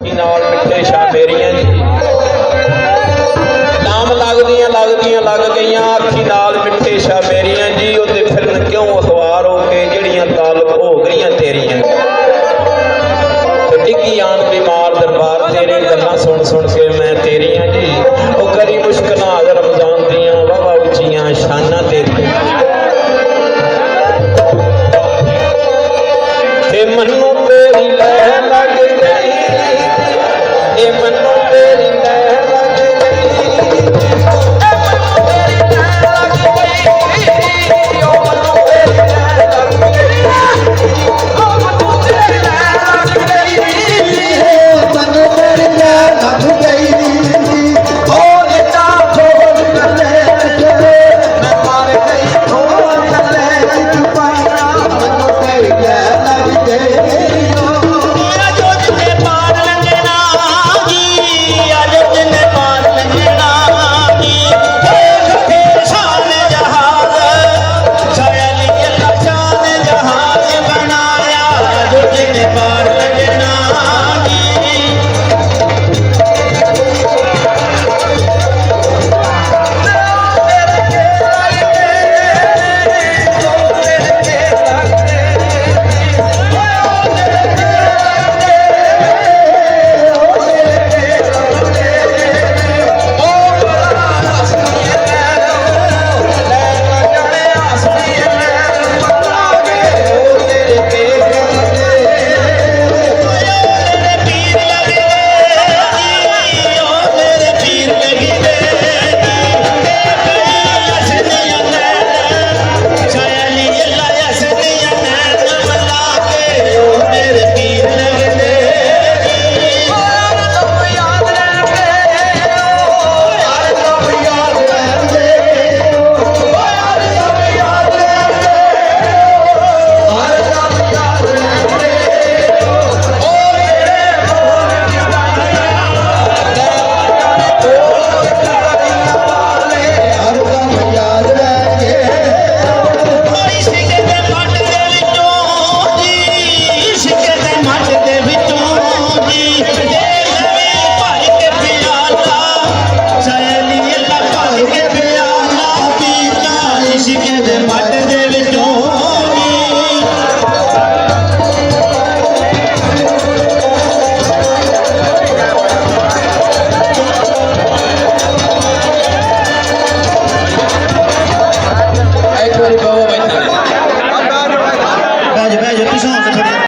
नाल मिठे शाह मेरियां जी नाम लगदियां लगदियां लग गईयां अखी नाल मिठे शाह मेरियां जी उत्ते फिरन क्यों अखबार हो के जड़ियां तालब हो गईयां तेरियां डिग्गी आन बीमार दरबार तेरे गल्लां सुन सुन के मैं तेरियां जी वो करी मुश्किल